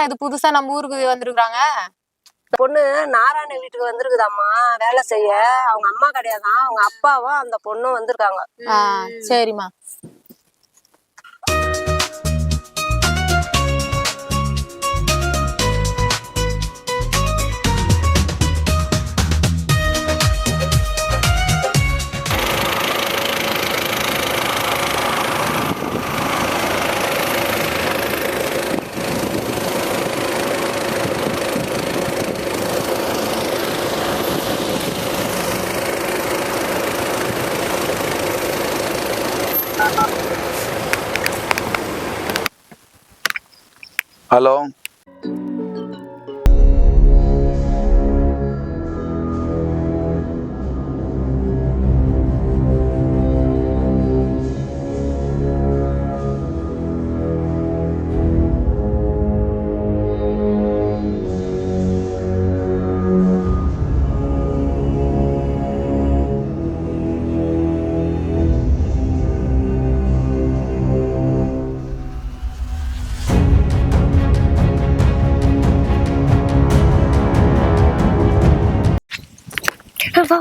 இது புதுசா நம்ம ஊருக்கு வந்திருக்காங்க? பொண்ணு நாராயண வீட்டுக்கு வந்திருக்குதாம்மா வேலை செய்ய. அவங்க அம்மா கிடையாதான், அவங்க அப்பாவும் அந்த பொண்ணும் வந்திருக்காங்க. சரிம்மா. ஹலோ,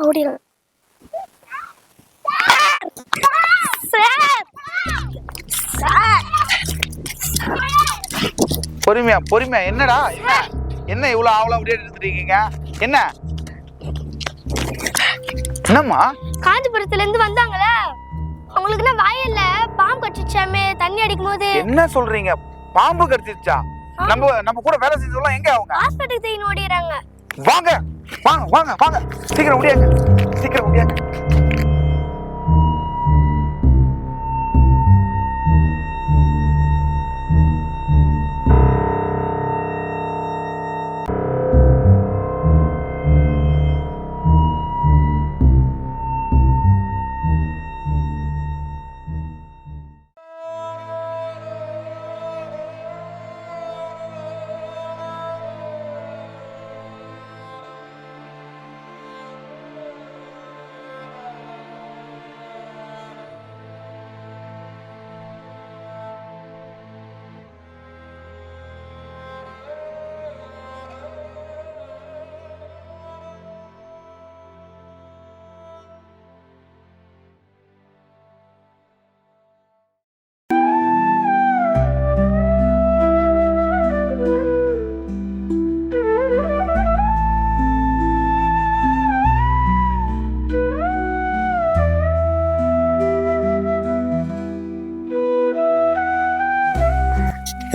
ஓடிடும். பொறுமையா பொறுமையா. என்னடா என்ன இவ்வளவு ஆவலா அப்படியே எடுத்துட்டீங்க? என்ன என்னம்மா? காஞ்சிபுரத்துல இருந்து வந்தாங்களே, அவங்களுக்கு என்ன வாயில்ல பாம்பு கடிச்சிச்சாமே தண்ணி அடிக்கும் போது. என்ன சொல்றீங்க? பாம்பு கடிச்சிச்சா? நம்ம கூட வேலை செஞ்சவங்க எங்க? அவங்க ஹாஸ்பிட்டல் தேடி ஓடிறாங்க. வாங்க வாங்க வாங்க வாங்க, சீக்கிரம் முடியாங்க, சீக்கிரம் முடியாங்க.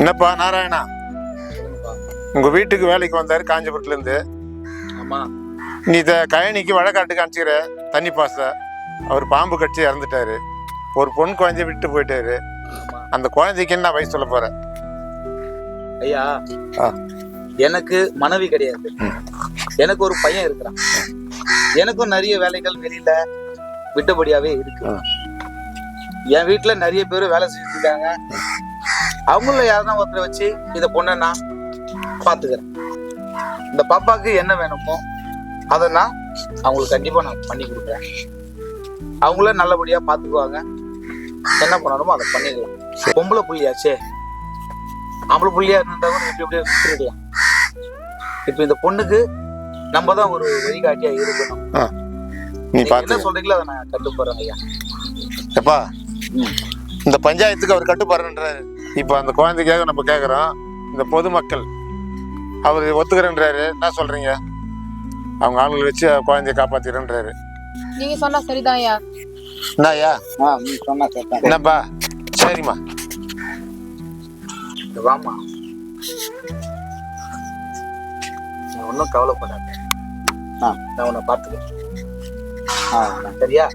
என்னப்பா நாராயணா, உங்க வீட்டுக்கு வேலைக்கு வந்தாரு காஞ்சிபுரத்துல இருந்து. ஆமா. நீ கழனிக்கு வழக்காட்டுக்கு அனுப்பிச்சுக்கிற தண்ணி பாச. அவர் பாம்பு கடிச்சு இறந்துட்டாரு. ஒரு பொண்ணு குழந்தைய விட்டு போயிட்டாரு. அந்த குழந்தைக்கு என்ன வயசு சொல்ல போற? ஐயா, எனக்கு மனைவி கிடையாது, எனக்கு ஒரு பையன் இருக்கிறான். எனக்கும் நிறைய வேலைகள் வெளியில விட்டபடியாவே இருக்கு. என் வீட்டுல நிறைய பேர் வேலை செஞ்சுட்டு இருக்காங்க. அவங்கள யாருன்னா ஒருத்தரை வச்சு இத பொண்ணை நான் பாத்துக்கிறேன். இந்த பாப்பாக்கு என்ன வேணுமோ அதை நான் அவங்களுக்கு கண்டிப்பா நான் பண்ணி கொடுக்குறேன். அவங்கள நல்லபடியா பாத்துக்குவாங்க. என்ன பண்ணணுமோ அதை பண்ணிக்கலாம். பொம்பளை புள்ளியாச்சே, ஆம்பளை புள்ளியா இருந்தாலும் எப்படி எப்படியா விட்டுருக்கலாம். இப்ப இந்த பொண்ணுக்கு நம்ம தான் ஒரு வழிகாட்டியா இருக்கணும். நீ என்ன சொல்றீங்களோ அதை நான் கட்டுப்படுறேன் ஐயா. எப்பா, இந்த பஞ்சாயத்துக்கு அவர் கட்டுப்பாருன்றாரு. இப்ப அந்த குழந்தைக்காக நம்ம கேக்குறோம். இந்த பொதுமக்கள் அவர் ஒத்துக்கிறேன்றாரு. என்ன சொல்றீங்க? அவங்க ஆளுங்களை வச்சு குழந்தைய காப்பாத்திக்கிறேன்றாரு. நீங்க சொன்னா சரிதான் ஐயா. என்னய்யா? நீ சொன்னா சரிதான். என்னப்பா? சரிம்மா, வாமா. நான் ஒன்னும் கவலைப்படாத. நான் உன்னை பார்த்துக்கிறேன். சரியா?